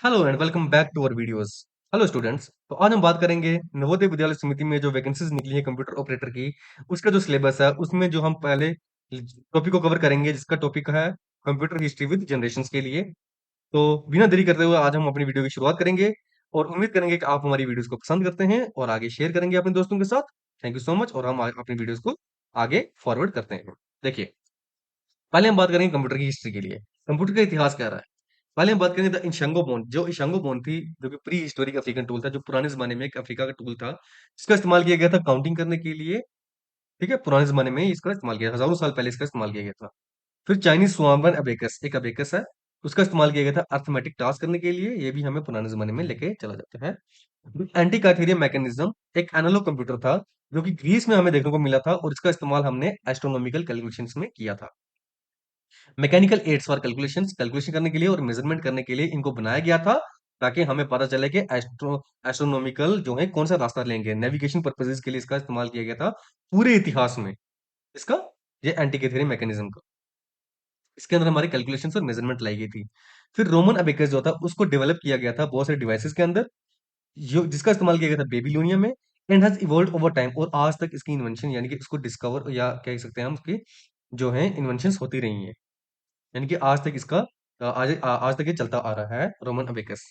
Hello and welcome back to our videos. Hello students, तो आज हम बात करेंगे नवोदय विद्यालय समिति में जो वैकेंसीज निकली है कंप्यूटर ऑपरेटर की, उसका जो सिलेबस है उसमें जो हम पहले टॉपिक को कवर करेंगे जिसका टॉपिक है कंप्यूटर हिस्ट्री विद जनरेशंस के लिए। तो बिना देरी करते हुए आज हम अपनी वीडियो की शुरुआत करेंगे और उम्मीद करेंगे कि आप हमारी वीडियोस को पसंद करते हैं और आगे शेयर करेंगे अपने दोस्तों के साथ। थैंक यू सो मच और हम अपनी वीडियोस को आगे फॉरवर्ड करते हैं। देखिए, पहले हम बात करेंगे कंप्यूटर की हिस्ट्री के लिए। कंप्यूटर का इतिहास क्या रहा है। पहले हम बात करेंगे द इंशंगो बोन। जो इंशंगो बोन थी, जो कि प्री हिस्टोरिक अफ्रीकन टूल था, जो पुराने ज़माने में एक अफ्रीका का टूल था, जिसका इस्तेमाल किया गया था काउंटिंग करने के लिए। ठीक है? पुराने ज़माने में इसका इस्तेमाल किया, हज़ारों साल पहले इसका इस्तेमाल किया गया था। फिर चाइनीज़ स्वानबर्न अबेकस, एक अबेकस है, उसका इस्तेमाल किया गया था अरिथमेटिक टास्क करने के लिए। ये भी हमें पुराने ज़माने में लेके चला जाता है। एंटी-काइथेरियन मैकेनिज़्म एक एनालॉग कंप्यूटर था, जो कि ग्रीस में हमें देखने को मिला था और इसका इस्तेमाल हमने एस्ट्रोनॉमिकल कैलकुलेशंस में किया था। Mechanical aids for calculations, calculation करने के लिए और मेजरमेंट करने के लिए इनको बनाया गया था, ताकि हमें पता चले कि एस्ट्रोनॉमिकल जो है कौन सा रास्ता लेंगे। नेविगेशन पर्पसेस के लिए इसका इस्तेमाल किया गया था पूरे इतिहास में। इसका ये एंटीक मैकेनिज्म का, इसके अंदर हमारी कैलकुलेशंस और मेजरमेंट लाई गई थी। फिर रोमन अबेकस जो था उसको डेवलप किया गया था बहुत सारे डिवाइसेस के अंदर, जो जिसका इस्तेमाल किया गया था बेबीलोनिया में। And has evolved over time, और आज तक इसकी इन्वेंशन यानी कि इसको डिस्कवर या कह सकते हैं हम उसकी जो है इन्वेंशंस होती रही हैं। यानी कि आज तक इसका आज तक ये चलता आ रहा है रोमन अबेकस।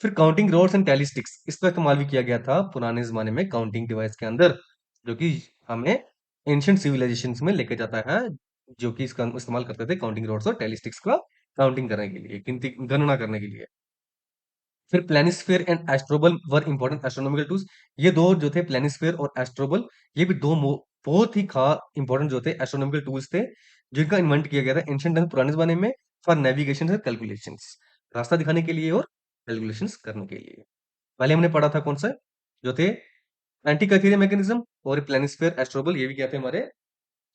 फिर काउंटिंग रोड्स एंड टैलिस्टिक्स, इसका इस्तेमाल भी किया गया था पुराने जमाने में काउंटिंग डिवाइस के अंदर, जो कि हमें एंशियंट सिविलाइजेशंस में लेके जाता है, जो कि इसका इस्तेमाल करते थे काउंटिंग रोड्स और टैलिस्टिक्स का काउंटिंग करने के लिए, गिनती गणना करने के लिए। फिर planisphere and astrolabe were important astronomical tools. ये दो जो थे, प्लेनिस्फेयर और एस्ट्रोबल, ये भी दो बहुत ही खा इंपॉर्टेंट जो थे एस्ट्रोनॉमिकल टूल्स थे, जिनका इन्वेंट किया गया था एंशियंट टाइम पुराने जमाने में, फॉर नेविगेशन और कैलकुलेशंस, रास्ता दिखाने के लिए और कैलकुलेशंस करने के लिए। पहले हमने पढ़ा था कौन सा, जो थे एंटी कैथेरियन मैकेनिज्म और प्लेनिस्फेयर एस्ट्रोबल, ये भी क्या थे, हमारे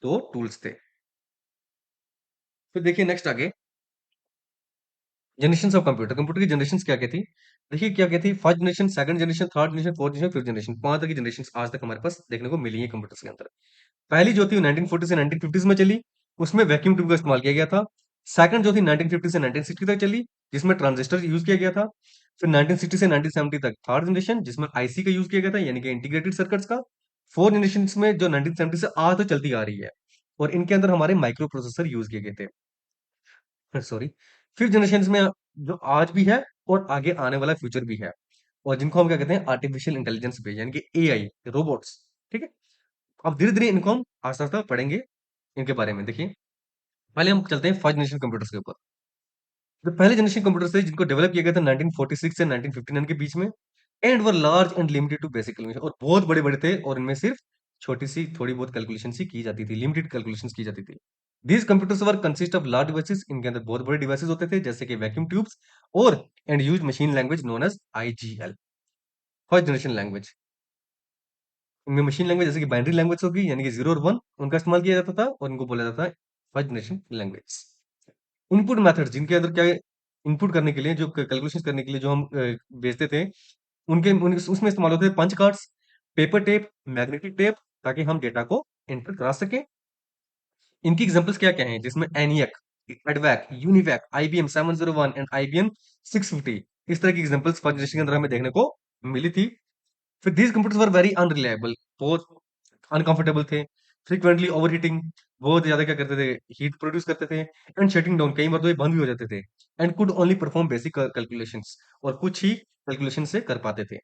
दो टूल्स थे। फिर देखिए नेक्स्ट आगे, जनरेशंस ऑफ कंप्यूटर। कंप्यूटर की जनरेशंस क्या क्या थी। देखिए क्या क्या थी, first generation, second generation, third generation, fourth generation, fifth generation, पांच तरह की जनरेशन आज तक हमारे पास देखने को मिली है कंप्यूटर्स के अंदर। पहली जो थी 1940 से 1950 में चली, उसमें वैक्यूम ट्यूब का इस्तेमाल किया गया था। सेकंड जो थी 1950 से 1960 तक चली, जिसमें ट्रांजिस्टर यूज किया गया था। फिर 1960 से 1970 तक थर्ड जनरेशन, जिसमें आईसी का यूज किया गया था, यानी कि इंटीग्रेटेड सर्किट्स का। फोर्थ जनरेशन में जो 1970 से आज तक चलती आ रही है, और इनके अंदर हमारे माइक्रो प्रोसेसर यूज किए गए थे। सॉरी, फिफ्थ जनरेशन में जो आज भी है और आगे आने वाला फ्यूचर भी है, और जिनको हम क्या कहते हैं, आर्टिफिशियल इंटेलिजेंस पे, यानी कि एआई, रोबोट्स। ठीक है, अब धीरे धीरे इनको हम आस्ता आस्ता पढ़ेंगे इनके बारे में। देखिए, पहले हम चलते हैं फर्स्ट जनरेशन कंप्यूटर्स के ऊपर। जो पहले जनरेशन कंप्यूटर्स थे, जिनको डेवलप किया गया था 1946 से 1959 के बीच में, and were large and limited to basic calculation, और बहुत बड़े बड़े थे और इनमें सिर्फ छोटी सी थोड़ी बहुत कैलकुलेशन ही की जाती थी, लिमिटेड कैलकुलेशन की जाती थी। These computers were consist of large devices, इनके अंदर बहुत बड़े डिवाइसेस होते थे, जैसे कि वैक्यूम ट्यूब्स और and use machine language known as IGL, first generation language. इनमें मशीन लैंग्वेज जैसे कि बाइनरी लैंग्वेज होगी, यानी कि जीरो और वन, उनका इस्तेमाल किया जाता था, और इनको बोला जाता है first generation language. Input method, जिनके अंदर क्या है, इनपुट करने के लिए, जो कैलकुलेशन करने के लिए जो हम भेजते थे, उसमें इस्तेमाल होते थे punch cards, paper tape, magnetic tape, ताकि हम डेटा को एंटर करा सके। इनकी एग्जांपल्स क्या क्या हैं, जिसमें ENIAC, एडवैक, UNIVAC, IBM 701 and IBM 650, इस तरह की एग्जांपल्स फर्स्ट जनरेशन के अंदर हमें देखने को मिली थी। फिर these computers were very unreliable, बहुत अनकंफर्टेबल थे, फ्रीक्वेंटली ओवरहीटिंग, बहुत ज्यादा क्या करते थे, हीट प्रोड्यूस करते थे, एंड शटिंग डाउन, कई बार तो ये बंद भी हो जाते थे, and could only perform basic calculations, और कुछ ही कैलकुलेशन से कर पाते थे।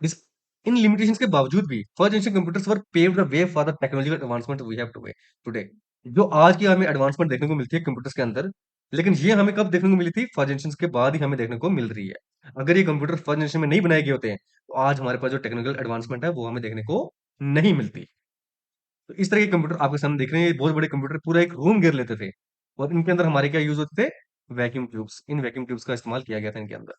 इस इन लिमिटेशंस के बावजूद भी first generation computers were paved the way for the technological advancement we have today. जो आज की हमें एडवांसमेंट देखने को मिलती है कंप्यूटर्स के अंदर, लेकिन ये हमें कब देखने को मिली थी, फर्स्ट जनरेशन के बाद ही हमें देखने को मिल रही है। अगर ये कंप्यूटर फर्स्ट जनरेशन में नहीं बनाए गए होते हैं, तो आज हमारे पास जो टेक्निकल एडवांसमेंट है वो हमें देखने को नहीं मिलती। तो इस तरह के कंप्यूटर आपके सामने दिख रहे हैं, ये बहुत बड़े कंप्यूटर पूरा एक रूम घेर लेते थे, और इनके अंदर हमारे क्या यूज होते थे, vacuum tubes. In vacuum tubes का इस्तेमाल किया गया था इनके अंदर।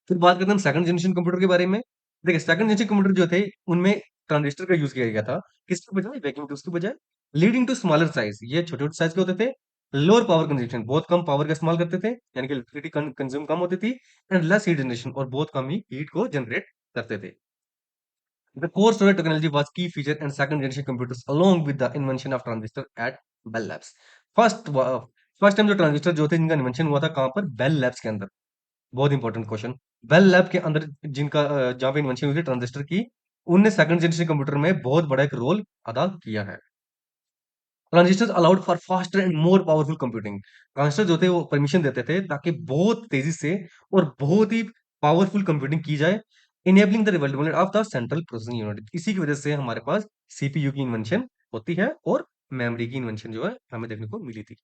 फिर बात करते हैं हम सेकंड जनरेशन कंप्यूटर के बारे में। देखिए, सेकंड जनरेशन कंप्यूटर जो थे, उनमें ट्रांजिस्टर का यूज किया गया था, किसके बजाय, वैक्यूम ट्यूब्स के बजाय, लीडिंग टू स्मॉलर साइज, ये छोटे छोटे साइज के होते थे, लोअर पावर कंजम्पशन, बहुत कम पावर का इस्तेमाल करते थे, यानी कि इलेक्ट्रिसिटी कंज्यूम कम होती थी, एंड लेस हीट जनरेशन, और बहुत कम ही हीट को जनरेट करते थे। The core storage technology was key feature in second generation computers, along with the invention of transistor at Bell Labs. First first time जो transistor जो थे, जिनका इन्वेंशन हुआ था कहाँ पर, बेल लैब्स के अंदर। बहुत इंपॉर्टेंट क्वेश्चन। बेल लैब के अंदर जिनका जहाँ पे इन्वेंशन हुई थी ट्रांजिस्टर की, उनने सेकंड जनरेशन कंप्यूटर में बहुत बड़ा एक रोल अदा किया है। Transistors allowed for faster and more powerful computing. Transistor जो थे वो परमिशन देते थे ताकि बहुत तेजी से और बहुत ही पावरफुल कंप्यूटिंग की जाए, enabling the development of the central processing unit. इसी की वजह से हमारे पास सीपीयू की इन्वेंशन होती है और मेमोरी की इन्वेंशन जो है हमें देखने को मिली थी।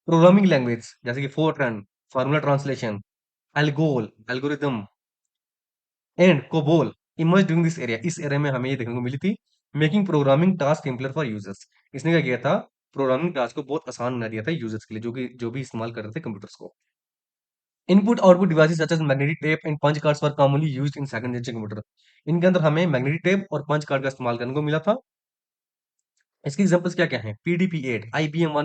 प्रोग्रामिंग लैंग्वेज जैसे कि Fortran, formula translation, ALGOL, algorithm and COBOL emerge during this area. इस एरिया में हमें ये देखने को मिली थी, making programming task simpler for users. इसने क्या किया था, प्रोग्रामिंग टास्क को बहुत आसान बना दिया था यूजर्स के लिए, जो भी इस्तेमाल कर रहे थे कंप्यूटर्स को। Input output devices such as magnetic tape and punch cards were commonly used in second generation computer. इनके अंदर हमें मैग्नेटिक टेप और पंच कार्ड का इस्तेमाल करने को मिला था। इसके एग्जांपल्स क्या क्या हैं, PDP-8, IBM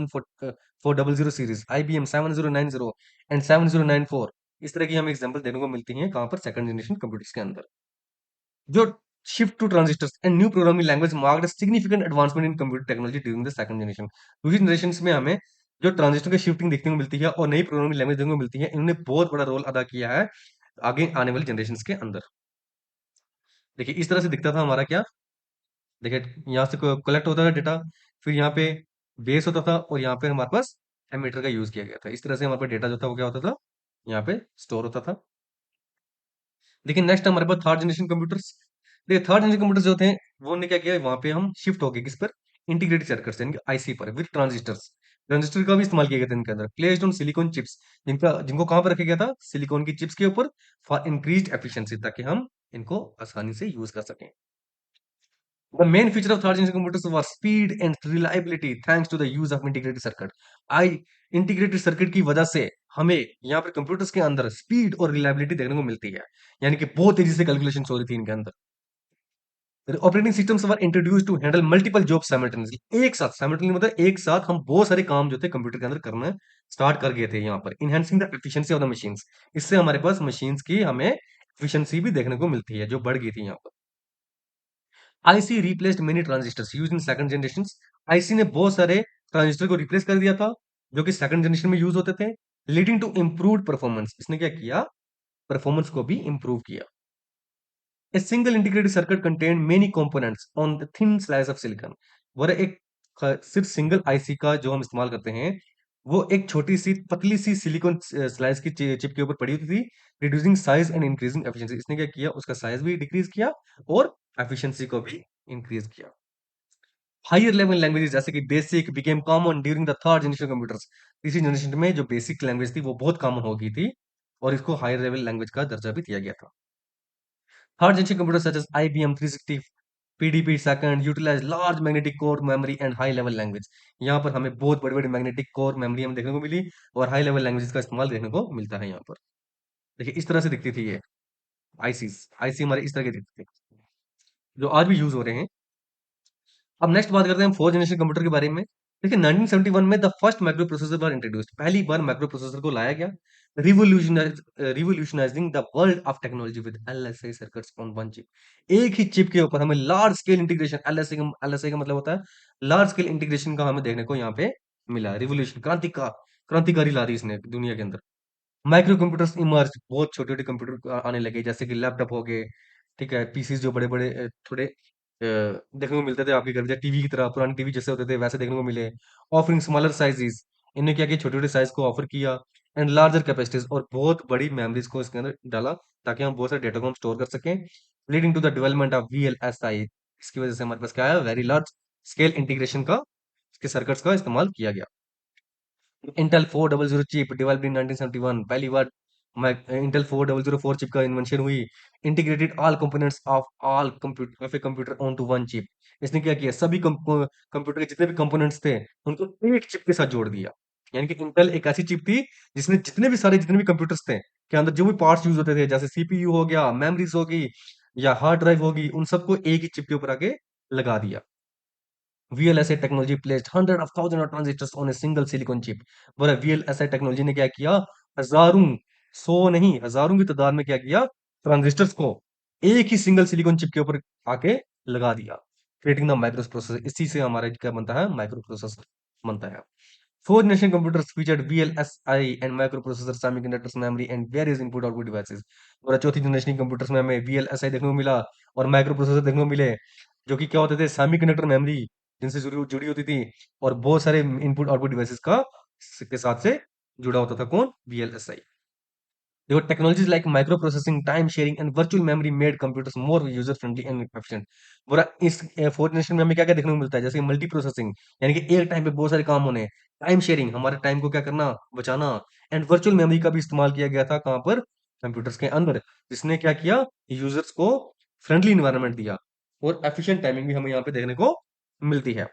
1400 series, IBM 7090 and 7094। इस तरह की हमें एग्जांपल देखने को मिलती हैं कहां पर, सेकंड जनरेशन कंप्यूटर्स के अंदर। जो shift to transistors and new programming language marked a significant advancement in computer technology during the second generation। दूसरी जनरेशन में हमें जो ट्रांजिस्टर की शिफ्टिंग देखने को मिलती है और नई प्रोग्रामिंग लैंग्वेज देखने को मिलती है, इन्होंने बहुत बड़ा रोल अदा किया है आगे आने वाली जनरेशन के अंदर। देखिए इस तरह से दिखता था हमारा क्या, देखिए यहाँ से कलेक्ट होता था डेटा, फिर यहाँ पे बेस होता था और यहाँ पे हमारे पास एमीटर का यूज किया गया था। इस तरह से हमारे पास डेटा जो था वो क्या होता था, यहाँ पे स्टोर होता था। देखिए नेक्स्ट हमारे पास थर्ड जनरेशन कंप्यूटर्स। देखिए थर्ड जनरेशन कंप्यूटर्स जो थे वो ने क्या किया, वहां पे हम शिफ्ट हो गए किस पर, इंटीग्रेटेड सर्किट्स यानी आईसी पर विद ट्रांजिस्टर्स। ट्रांजिस्टर का भी इस्तेमाल किया गया था इनके अंदर, प्लेस्ड ऑन सिलिकॉन चिप्स, जिनको कहां पर रखा गया था, सिलिकॉन की चिप्स के ऊपर, फॉर इंक्रीज्ड एफिशिएंसी, ताकि हम इनको आसानी से यूज कर सकें। The main feature of third generation computers was speed and reliability thanks to the use of integrated circuit। I integrated circuit की वजह से हमें यहाँ पर कंप्यूटर्स के अंदर स्पीड और रिलायबिलिटी देखने को मिलती है, यानी कि बहुत तेजी से कैलकुलेशन हो रही थी इनके अंदर। Operating systems were introduce to handle multiple job simultaneously. एक साथ साइमल्टेनियसली मतलब एक साथ हम बहुत सारे काम जो थे कंप्यूटर के अंदर करना स्टार्ट कर गए थे यहाँ पर, enhancing the efficiency of the machines. इससे हमारे पास मशीन्स की हमें एफिशिएंसी भी देखने को मिलती है जो बढ़ गई थी यहाँ पर। IC replaced many transistors used in second generations. IC ने बहुत सारे ट्रांजिस्टर को रिप्लेस कर दिया था जो कि सेकंड जनरेशन में यूज होते थे, लीडिंग टू इंप्रूव्ड परफॉर्मेंस। इसने क्या किया, परफॉर्मेंस को भी इंप्रूव किया। A single integrated circuit contained many components on the thin slice of silicon। वो एक सिर्फ सिंगल आईसी का जो हम इस्तेमाल करते हैं, वो एक छोटी सी पतली सी सिलिकॉन स्लाइस की चिप के ऊपर पड़ी होती थी, reducing size and increasing efficiency. इसने क्या किया, उसका साइज भी डिक्रीज किया और एफिशिएंसी को भी इंक्रीज किया। हायर लेवल लैंग्वेजेस जैसे कि basic became common during the third generation computers. तीसरी जनरेशन में जो बेसिक लैंग्वेज थी वो बहुत कॉमन हो गई थी और इसको हायर लेवल लैंग्वेज का दर्जा भी दिया गया था। Third generation computers such as IBM 360 PDP second utilize large magnetic core memory and high level language। यहाँ पर हमें बहुत बड़ी बड़ी मैग्नेटिक कोर मेमोरी हमें देखने को मिली और हाई लेवल लैंग्वेजेस का इस्तेमाल देखने को मिलता है यहाँ पर। देखिए इस तरह से दिखती थी ये आईसीज, आईसी हमारे इस तरह के दिखते थे जो आज भी यूज हो रहे हैं। अब नेक्स्ट बात करते हैं हम फोर्थ जनरेशन कंप्यूटर के बारे में। देखिए 1971 में the first microprocessor were introduced. पहली बार माइक्रो प्रोसेसर को लाया गया, revolutionising the world of technology with LSI circuits on one chip. एक ही चिप के ऊपर हमें लार्ज स्केल इंटीग्रेशन, एलएसआई का मतलब होता है लार्ज स्केल इंटीग्रेशन का हमें देखने को यहाँ पे मिला। रिवोल्यूशन, क्रांतिकारी ला दी इसने दुनिया के अंदर। माइक्रो कंप्यूटर्स इमर्ज, बहुत छोटे-छोटे कंप्यूटर आने लगे जैसे कि लैपटॉप हो गए, ठीक है? पीसीज़ जो बड़े-बड़े थोड़े देखने को मिलते थे आपके घर में, टीवी की तरह पुराने टीवी जैसे होते थे वैसे देखने को मिले। ऑफरिंग स्मॉलर साइज़ेज़, इन्होंने क्या किया, छोटे-छोटे साइज़ को ऑफर किया एंड लार्जर कैपेसिटीज़, और बहुत बड़ी मेमोरीज़ को इसके अंदर डाला ताकि हम बहुत सारे डेटा को हम स्टोर कर सकें, leading to the development of VLSI. इसकी वजह से हमारे पास क्या है, वेरी लार्ज स्केल इंटीग्रेशन का, इसके सर्किट्स का इस्तेमाल किया गया। Intel 400 chip developed in 1971। पहली बार इंटेल 4004 चिप का इन्वेंशन हुई। Integrated all components of all computer of a computer on to one chip. इसने क्या किया, सभी कंप्यूटर के जितने भी कंपोनेंट्स थे उनको एक चिप के साथ जोड़ दिया। यानी कि इंटेल एक ऐसी चिप थी जिसने जितने भी कंप्यूटर्स थे के अंदर जो भी पार्ट्स यूज होते थे, जैसे सीपीयू हो गया, मेमोरीज होगी या हार्ड ड्राइव होगी, उन सबको एक ही चिप के ऊपर आके लगा दिया। VLSI technology placed hundred of thousand of transistors on a single silicon chip. बोला VLSI टेक्नोलॉजी ने क्या किया, हजारों, सौ नहीं हजारों की तादाद में क्या किया, ट्रांजिस्टर्स को एक ही सिंगल सिलिकॉन चिप के ऊपर आके लगा दिया, क्रिएटिंग द माइक्रो प्रोसेसर। इसी से हमारा क्या बनता है, माइक्रो प्रोसेसर बनता है। Fourth generation computers featured VLSI and microprocessor, semiconductors, memory and various input output devices। और चौथी जनरेशन की कंप्यूटर्स में हमें VLSI देखने को मिला और माइक्रो प्रोसेसर देखने को मिले, जो कि क्या होते थे, सेमीकंडक्टर मेमोरी जिनसे जुड़ी जुड़ी होती थी, और बहुत सारे इनपुट आउटपुट डिवाइसेस का के साथ से जुड़ा होता था कौन, VLSI। देखो, technologies like micro processing, time sharing and virtual memory made computers more user friendly and efficient. बोला इस फोर्थ जनरेशन में हमें क्या क्या देखने को मिलता है, जैसे मल्टी प्रोसेसिंग, यानी कि एक टाइम पे बहुत सारे काम होने, टाइम शेयरिंग, हमारे टाइम को क्या करना, बचाना, एंड वर्चुअल मेमोरी का भी इस्तेमाल किया गया था कहाँ पर, कंप्यूटर्स के अंदर, जिसने क्या किया, यूजर्स को फ्रेंडली इन्वायरमेंट दिया, और एफिशिएंट टाइमिंग भी हमें यहाँ पे देखने को मिलती है।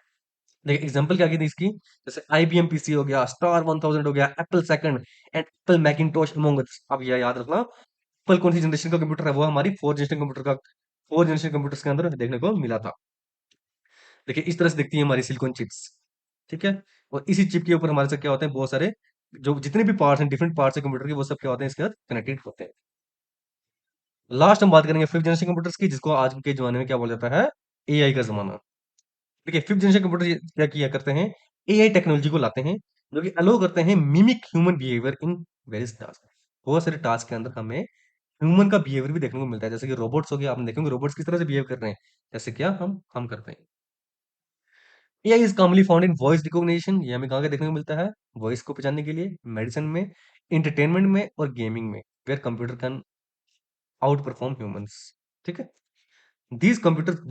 देखिए एग्जांपल क्या की थी इसकी, जैसे आईबीएम पीसी हो गया, स्टार 1000 हो गया, Apple second and Apple Macintosh among others. अब यह याद रखना, एप्पल कौन सी जनरेशन का कंप्यूटर है, वो हमारी फोर्थ जनरेशन कंप्यूटर का, फोर्थ जनरेशन कंप्यूटर्स के अंदर देखने को मिला था। देखिए इस तरह से दिखती है हमारी सिलिकॉन चिप्स, ठीक है। और इसी चिप के ऊपर हमारे साथ क्या होते हैं, बहुत सारे जो जितने भी पार्ट्स हैं, डिफरेंट पार्ट्स है कंप्यूटर के, वो सब क्या होते हैं इसके साथ कनेक्टेड होते हैं। लास्ट हम बात करेंगे फिफ्थ जनरेशन कंप्यूटर्स की, जिसको आज के जमाने में क्या बोला जाता है, एआई का जमाना। देखिए फिफ्थ जनरेशन कंप्यूटर क्या किया करते हैं, एआई टेक्नोलॉजी को लाते हैं, जो कि अलो करते हैं mimic human behaviour in various task. बहुत सारे टास्क के अंदर हमें ह्यूमन का बिहेवियर भी देखने को मिलता है, जैसे कि रोबोट्स हो गया, आपने देखेंगे रोबोट्स किस तरह से बिहेव कर रहे हैं, जैसे क्या हम करते हैं। AI is commonly found in voice recognition, ये हमें कहाँ का देखने को मिलता है, वॉइस को पहचानने के लिए, मेडिसिन में, एंटरटेनमेंट में और गेमिंग में, where computer can outperform humans, ठीक है। These computers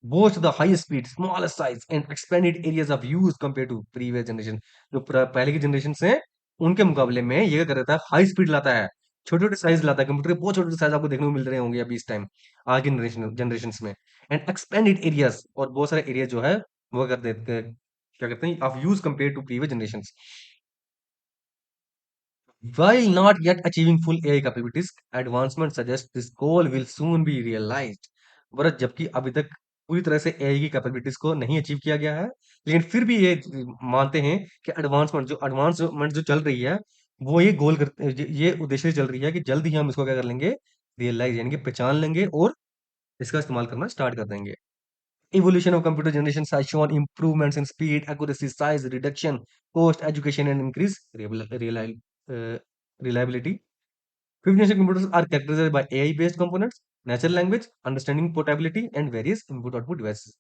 boast the highest speed, smallest size and expanded areas of use compared to previous generation। जो पहले की जनरेशन से उनके मुकाबले में ये क्या कर रहा था, हाई स्पीड लाता है, छोटे छोटे साइज लाता है, कंप्यूटर के बहुत छोटे साइज आपको देखने को मिल रहे होंगे अभी इस टाइम, आज की जनरेशन में। एंड एक्सपेंडेड एरियाज, और बहुत सारे एरिया जो है वो कर देते हैं, क्या करते हैं, of use compare to previous generation. While not yet achieving full AI capabilities, advancement suggests this goal will soon be realized। वरच जबकि अभी तक पूरी तरह से एआई की कैपेबिलिटीज को नहीं अचीव किया गया है, लेकिन फिर भी ये मानते हैं कि एडवांसमेंट जो चल रही है, वो ये गोल करते, ये उद्देश्य से चल रही है कि जल्द ही हम इसको क्या कर लेंगे, रियलाइज, यानी कि पहचान लेंगे और इसका इस्तेमाल करना स्टार्ट कर देंगे। Evolution of computer generations has shown improvements in speed, accuracy, size reduction, cost, education, and increase uh, reliability। Fifth generation computers are characterized by AI-based components, natural language, understanding portability, and various input-output devices।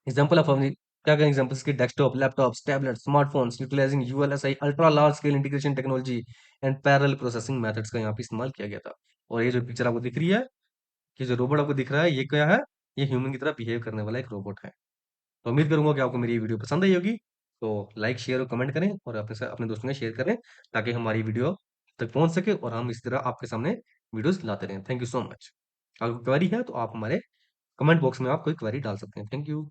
Example of हमने क्या क्या examples के, desktop, laptops, tablets, smartphones utilizing ULSI ultra large scale integration technology and parallel processing methods का यहाँ पे इस्तेमाल किया गया था। और ये जो पिक्चर आपको दिख रही है, कि जो रोबोट आपको दिख रहा है, ये क्या है, ये ह्यूमन की तरह बिहेव करने वाला एक रोबोट है। तो उम्मीद करूंगा कि आपको मेरी ये वीडियो पसंद आई होगी। तो लाइक शेयर और कमेंट करें, और अपने दोस्तों में शेयर करें, ताकि हमारी वीडियो तक पहुंच सके और हम इसी तरह आपके सामने वीडियोस लाते रहें। Thank you so much. अगर क्वेरी है तो आप हमारे कमेंट बॉक्स में आप कोई क्वेरी डाल सकते हैं। Thank you.